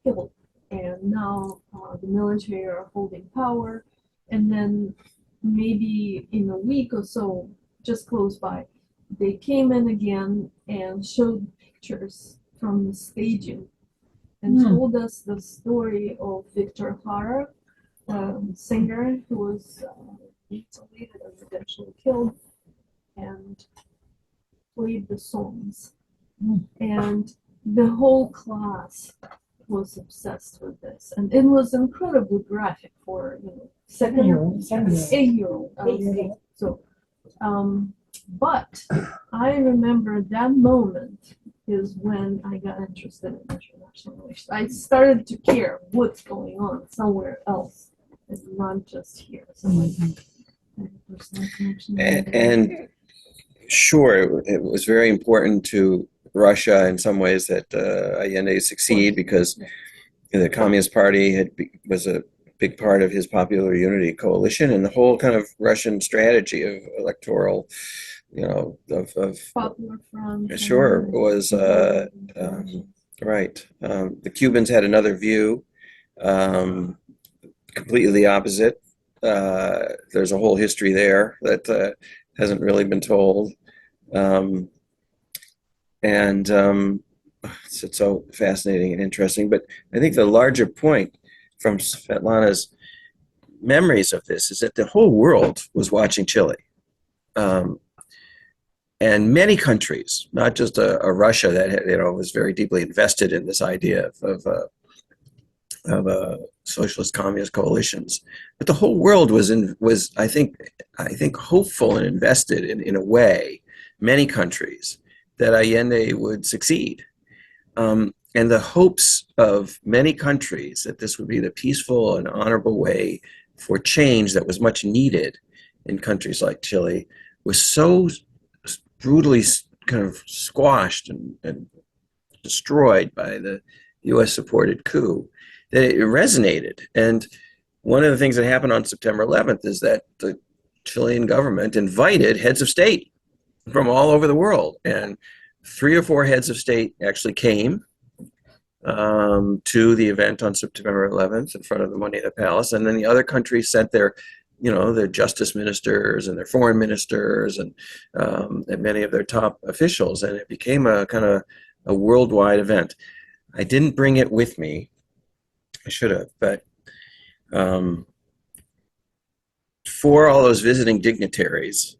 killed. And now the military are holding power, and then maybe in a week or so, just close by, they came in again and showed pictures from the stadium and told us the story of Victor Jara, singer who was mutilated and eventually killed, and played the songs. And the whole class was obsessed with this, and it was incredibly graphic for 8-year-old. So, but I remember that moment is when I got interested in international relations. I started to care what's going on somewhere else, and not just here. So like personal connection. And sure, it was very important to Russia in some ways that Allende succeed, because the Communist Party was a big part of his Popular Unity coalition, and the whole kind of Russian strategy of electoral, of Popular Front. sure was right. The Cubans had another view, completely the opposite. There's a whole history there that hasn't really been told. It's so fascinating and interesting. But I think the larger point from Svetlana's memories of this is that the whole world was watching Chile. And many countries, not just a Russia that was very deeply invested in this idea of socialist communist coalitions, but the whole world was I think hopeful and invested in a way, many countries, that Allende would succeed. And the hopes of many countries that this would be the peaceful and honorable way for change that was much needed in countries like Chile was so brutally kind of squashed and destroyed by the US-supported coup that it resonated. And one of the things that happened on September 11th is that the Chilean government invited heads of state from all over the world, and 3 or 4 heads of state actually came to the event on September 11th in front of the Moneda Palace, and then the other countries sent their justice ministers and their foreign ministers and many of their top officials, and it became a kind of a worldwide event. I didn't bring it with me. I should have, but for all those visiting dignitaries,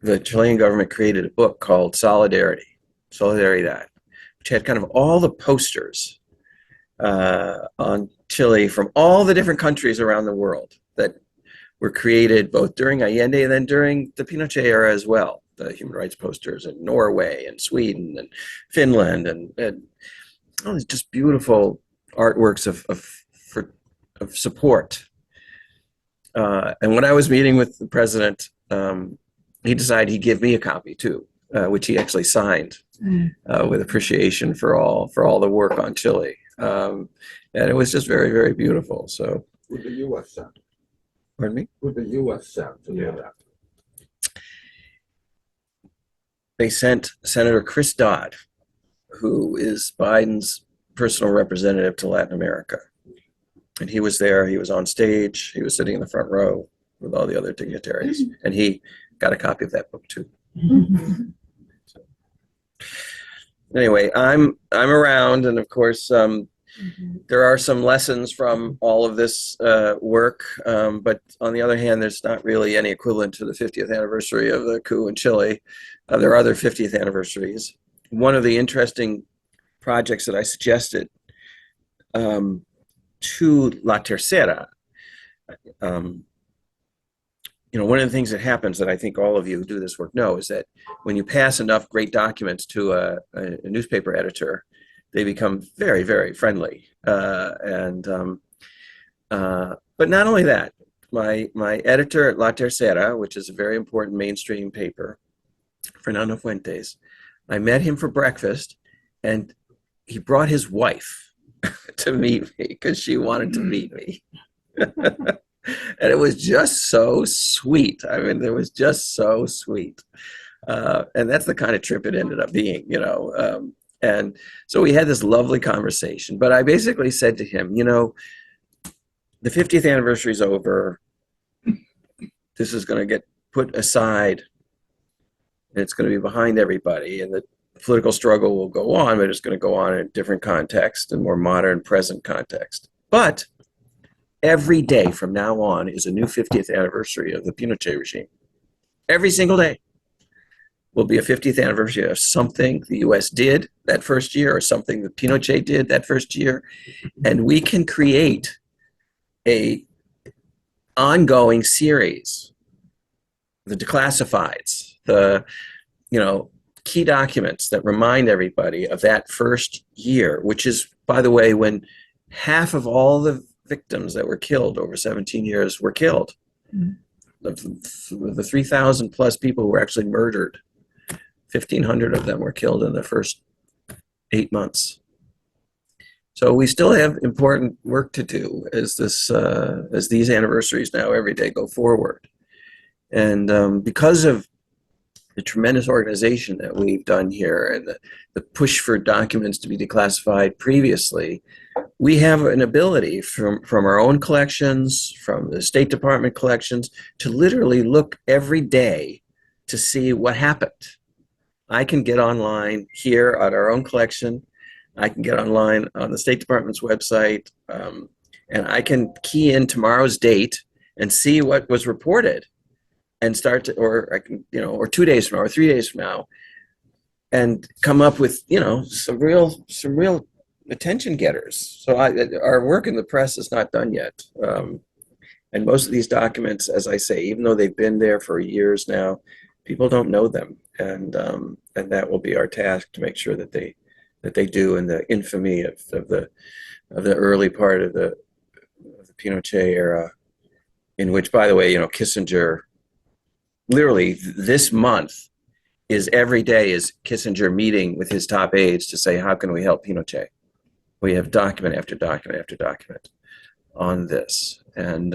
the Chilean government created a book called Solidaridad, which had kind of all the posters on Chile from all the different countries around the world that were created both during Allende and then during the Pinochet era as well. The human rights posters in Norway and Sweden and Finland and all these just beautiful artworks of support. And when I was meeting with the president, he decided he'd give me a copy too, which he actually signed with appreciation for all the work on Chile. And it was just very, very beautiful. So, Who the U.S. sent? pardon me? Who the U.S. sent to do that? They sent Senator Chris Dodd, who is Biden's personal representative to Latin America. And he was there, he was on stage, he was sitting in the front row with all the other dignitaries, and he got a copy of that book too. So, anyway, I'm around, and of course, there are some lessons from all of this work, but on the other hand, there's not really any equivalent to the 50th anniversary of the coup in Chile. There are other 50th anniversaries. One of the interesting projects that I suggested to La Tercera, one of the things that happens that I think all of you who do this work know is that when you pass enough great documents to a newspaper editor, they become very, very friendly. But not only that, my editor at La Tercera, which is a very important mainstream paper, Fernando Fuentes, I met him for breakfast, and he brought his wife to meet me because she wanted to meet me. And it was just so sweet. I mean, it was just so sweet. And that's the kind of trip it ended up being, you know. And so we had this lovely conversation. But I basically said to him, you know, the 50th anniversary is over. This is going to get put aside. And it's going to be behind everybody. And the political struggle will go on, but it's going to go on in a different context, a more modern, present context. But every day from now on is a new 50th anniversary of the Pinochet regime. Every single day will be a 50th anniversary of something the US did that first year or something that Pinochet did that first year. And we can create a ongoing series, the declassifieds, the, you know, key documents that remind everybody of that first year, which is, by the way, when half of all the victims that were killed over 17 years were killed. The 3,000 plus people who were actually murdered, 1,500 of them were killed in the first 8 months. So we still have important work to do as these anniversaries now every day go forward. And because of the tremendous organization that we've done here and the push for documents to be declassified previously, we have an ability from our own collections, from the State Department collections, to literally look every day to see what happened. I can get online here at our own collection. I can get online on the State Department's website, and I can key in tomorrow's date and see what was reported, and start to, or I can, you know, or 2 days from now, or 3 days from now, and come up with, you know, some real attention getters. So our work in the press is not done yet, and most of these documents, as I say, even though they've been there for years now, people don't know them, and that will be our task to make sure that they do in the infamy of the early part of the Pinochet era, in which, by the way, you know, Kissinger, literally this month is every day is Kissinger meeting with his top aides to say, how can we help Pinochet? We have document after document after document on this. And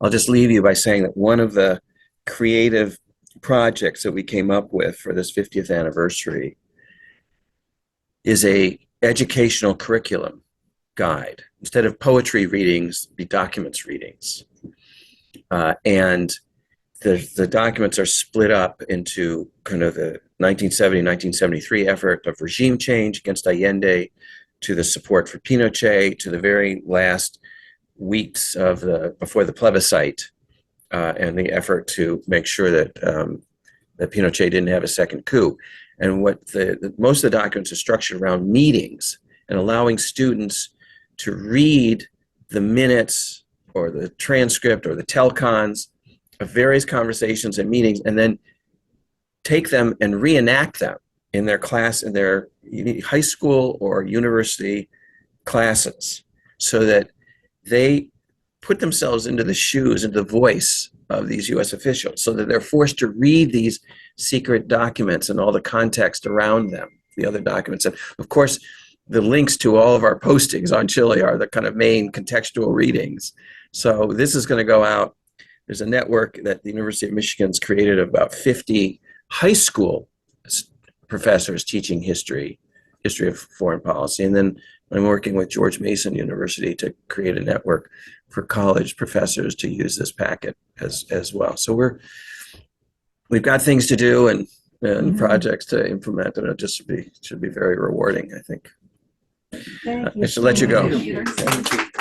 I'll just leave you by saying that one of the creative projects that we came up with for this 50th anniversary is a educational curriculum guide. Instead of poetry readings, be documents readings. And the documents are split up into kind of the 1970-1973 effort of regime change against Allende, to the support for Pinochet, to the very last weeks of before the plebiscite, and the effort to make sure that that Pinochet didn't have a second coup. And what most of the documents are structured around meetings and allowing students to read the minutes or the transcript or the telecons of various conversations and meetings, and then take them and reenact them in their class, in their high school or university classes, so that they put themselves into the shoes, into the voice of these US officials, so that they're forced to read these secret documents and all the context around them, the other documents. And of course, the links to all of our postings on Chile are the kind of main contextual readings. So this is going to go out. There's a network that the University of Michigan's created of about 50 high school professors teaching history of foreign policy. And then I'm working with George Mason University to create a network for college professors to use this packet as well. So we've got things to do and projects to implement, and it just should be very rewarding, I think. Thank you. I should let you go. Computers. Thank you.